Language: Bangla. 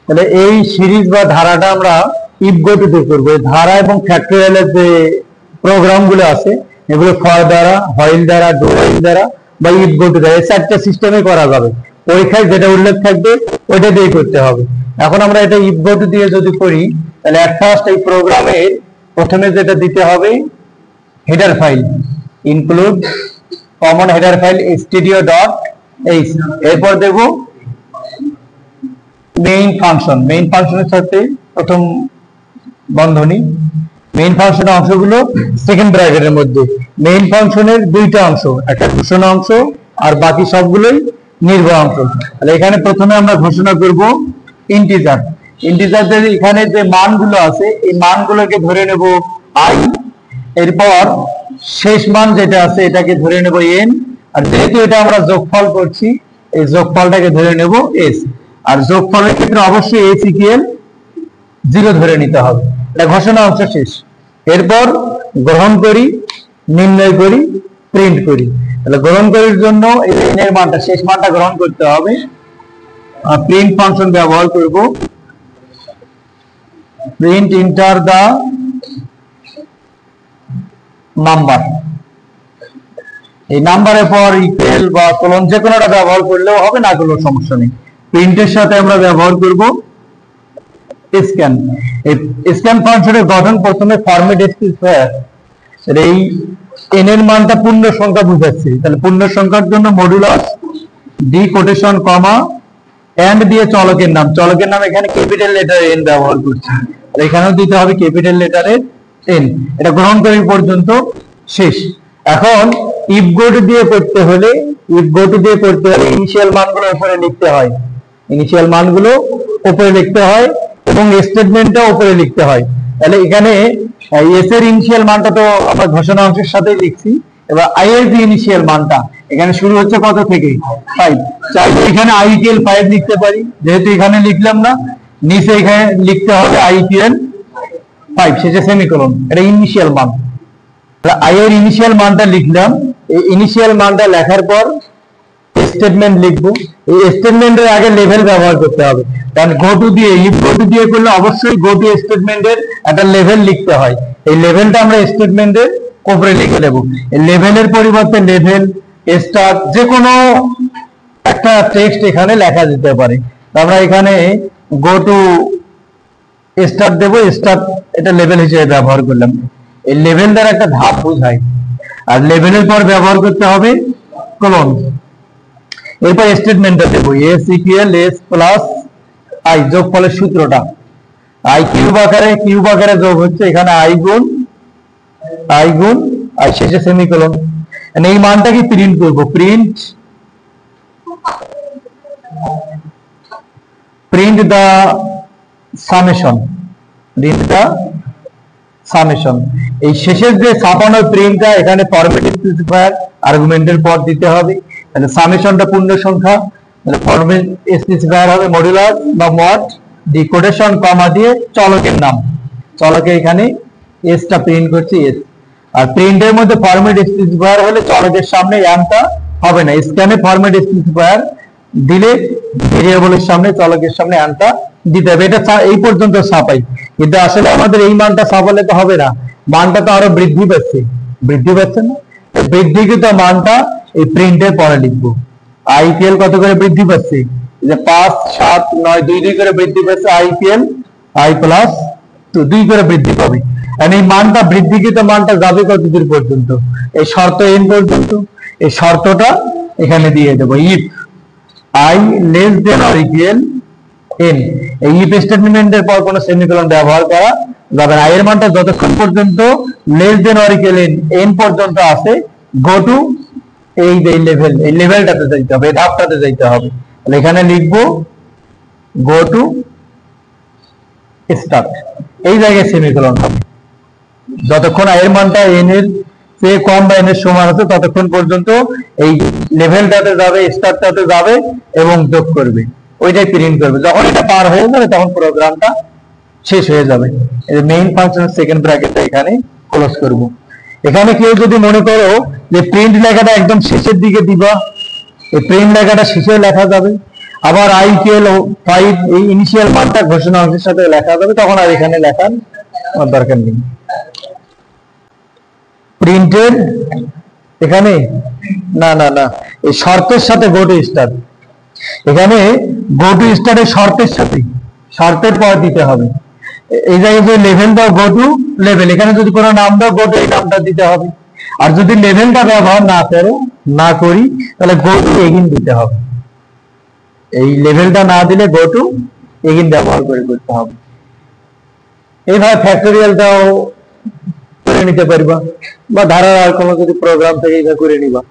তাহলে এই সিরিজ বা ধারাটা আমরা ইফ গো টু দিয়ে করবো। ধারা এবং ফ্যাক্টরিয়ালের যে প্রোগ্রাম গুলো আছে এগুলো ফর দ্বারা, হোয়াইল দ্বারা, ডু হোয়াইল দ্বারা বা ইফ গো টু দ্বারা, এই চারটা সিস্টেমে করা যাবে। পরীক্ষায় যেটা উল্লেখ থাকবে ওইটা দিয়ে করতে হবে। এখন আমরা এটা ইফ গো টু দিয়ে যদি করি তাহলে এট ফার্স্ট এই প্রোগ্রামের প্রথমে যেটা দিতে হবে header file, include common header file stdio.h, এরপর দেব মেইন ফাংশন। মেইন ফাংশনের সাথে প্রথম বন্ধনী, মেইন ফাংশনের অংশগুলো সেকেন্ড ব্র্যাকেটের মধ্যে। মেইন ফাংশনের দুইটা অংশ, একটা ঘোষণা অংশ আর বাকি সবগুলোই নির্ভর অংশ। তাহলে এখানে প্রথমে আমরা ঘোষণা করব ইন্টিজার। ইন্টিজারদের এখানে যে মানগুলো আছে এই মানগুলোকে ধরে নেব i, এরপর শেষ মান যেটা আছে এটাকে ধরে নেব n, আর যেহেতু এটা আমরা যোগফল করছি এই যোগফলটাকে ধরে নেব s। আর যোগফলের ক্ষেত্রে অবশ্যই s ইকুয়াল 0 ধরে নিতে হবে। এটা ঘোষণা অংশ শেষ। এরপর গ্রহণ করি, নির্ণয় করি, প্রিন্ট করি। তাহলে গ্রহণ করার জন্য এই n এর মানটা, শেষ মানটা গ্রহণ করতে হবে। প্রিন্ট ফাংশন ব্যবহার করব, প্রিন্ট ইন্টার দা নাম্বার। এই নাম্বারের পর ইকুয়াল বা কোলন যে কোনোটা ব্যবহার করলেও হবে, না করলেও সমস্যা নেই। প্রিন্টের সাথে আমরা ব্যবহার করব স্ক্যান। এই স্ক্যান ফাংশনের গঠন প্রথমে ফরম্যাট স্পেসিফায়ার, এই n এর মানটা পূর্ণ সংখ্যা বুঝাচ্ছি। তাহলে পূর্ণ সংখ্যার জন্য modulus D quotation comma and দিয়ে চলকের নাম, চলকের নাম এখানে ক্যাপিটাল লেটার n ব্যবহার করছি। আর এখানেও দিতে হবে ক্যাপিটাল লেটারের n। এটা গ্রহণ করা পর্যন্ত শেষ। এখন ইফ গো টু দিয়ে করতে হলে ইনিশিয়াল মানগুলো উপরে লিখতে হয়, ইনিশিয়াল মানগুলো উপরে লিখতে হয় এবং স্টেটমেন্টটা উপরে লিখতে হয়। তাহলে এখানে এস এর ইনিশিয়াল মানটা তো আমরা ঘোষণা অংশের সাথে লিখছি। এবার আই এর যে ইনিশিয়াল মানটা এখানে শুরু হচ্ছে কত থেকে 5, চাইলে এখানে i ইকুয়াল 5 লিখতে পারি, যেহেতু এখানে লিখলাম না নিচে এখানে লিখতে হবে i ইকুয়াল 5 শেষে সেমিকোলন। এটা ইনিশিয়াল মান। আই এর ইনিশিয়াল মানটা লিখলাম। এই ইনিশিয়াল মানটা লেখার পর স্টেটমেন্ট লিখবো। এই স্টেটমেন্টের আগে লেভেল ব্যবহার করতে হবে, কারণ গো টু দিয়ে ইফ গো টু দিয়ে করলে অবশ্যই গো টু স্টেটমেন্টের একটা লেভেল লিখতে হয়। এই লেভেলটা আমরা স্টেটমেন্টের উপরে লিখে দেব। এই লেভেলের পরিবর্তে লেভেল, স্টার যে কোনো একটা টেক্সট এখানে লেখা যেতে পারে। আমরা এখানে গো টু স্টার দেব, স্টার এটা লেভেল হিসেবে ব্যবহার করলাম। এই লেভেল দ্বারা একটা ধাপ বোঝায়। আর লেভেলের পর ব্যবহার করতে হবে কোলন। এরপর স্টেটমেন্টটা দেব s equal s plus i, যোগফলের সূত্রটা i কিউব আকারে যোগ হচ্ছে এখানে i গুণ i শেষে সেমিকোলন। এই মানটাকে প্রিন্ট করব, প্রিন্ট দা সামেশন, এই শেষের যে ছাপানো প্রিন্টটা এখানে ফরম্যাট স্পেসিফায়ার আর্গুমেন্টের পর দিতে হবে। তাহলে সামেশনটা পূর্ণ সংখ্যা, তাহলে ফরম্যাট স্পেসিফায়ার হবে মডুলাস বা মড ডি কোটেশন কমা দিয়ে চলকের নাম, চলকে এখানে এসটা প্রিন্ট করছি এস। আর প্রিন্টের মধ্যে ফরম্যাট স্পেসিফায়ার হলে চলকের সামনে এমটা হবে না, স্ক্যানে ফরম্যাট স্পেসিফায়ার দিলে ভেরিয়েবলের সামনে চলকের সামনে এমটা দিতে হবে। এটা এই পর্যন্ত ছাপাই, কিন্তু আসলে আমাদের এই মানটা ছাপালে তো হবে না, মানটা তো আরো বৃদ্ধি পাচ্ছে না। বৃদ্ধিকৃত মানটা এই প্রিন্টের পরে লিখবো। i ইকুয়াল কত করে বৃদ্ধি পাচ্ছে, যে 5 7 9 2 করে বৃদ্ধি পাচ্ছে। i ইকুয়াল i প্লাস 2 করে বৃদ্ধি পাবে। আর এই মানটা বৃদ্ধিকৃত মানটা যাবে কত দূর পর্যন্ত, এই শর্ত n পর্যন্ত। এই শর্তটা এখানে দিয়ে দেবো, if i less than or equal n। এই ইফ স্টেটমেন্টের পর কোনো সেমিকোলন ব্যবহার করা যাবে না। i এর মানটা যতক্ষণ পর্যন্ত less than or equal n পর্যন্ত আসে গো টু এই লেভেল, এই লেভেলটাতে যাইতে হবে, এই ধাপটাতে যাইতে হবে। তাহলে এখানে লিখবো গো টু স্টার্ট, এই জায়গায় সেমিকোলন হবে। যতক্ষণ i এর মানটা n এর চেয়ে কম বা n এর সমান আছে ততক্ষণ পর্যন্ত এই লেভেলটাতে যাবে, স্টার্টটাতে যাবে এবং যোগ করবে, ওইটাই প্রিন্ট করবে। যখন এটা পার হয়ে যাবে তখন প্রোগ্রামটা শেষ হয়ে যাবে। এই মেইন ফাংশনের সেকেন্ড ব্র্যাকেটটা এখানে ক্লোজ করব। এখানে কেউ যদি মনে করো যে প্রিন্ট লেখাটা একদম শেষের দিকে দিবা, এই প্রিন্ট লেখাটা শেষে লেখা যাবে। আবার IQL 5 এই ইনিশিয়াল মানটা ঘোষণা অংশের সাথে লেখা যাবে, তখন আর এখানে লেখার দরকার নেই। প্রিন্টের এখানে না না না, এই শর্তের সাথে গো টু স্টার্ট, এখানে গো টু স্টার্টের শর্তের পর দিতে হবে। এই জায়গায় যে লেভেল দাও গো টু লেভেল, এখানে যদি কোনো নাম দাও গো টু এই নামটা দিতে হবে। আর যদি লেভেলটা ব্যবহার না করি তাহলে গো টু এগিন দিতে হবে। এই লেভেলটা না দিলে গো টু এগিন ব্যবহার করে করতে হবে। এইভাবে ফ্যাক্টরিয়ালটাও করে নিতে পারবা, বা ধারার আর কোনো যদি প্রোগ্রাম থেকে এইভাবে করে নিবা।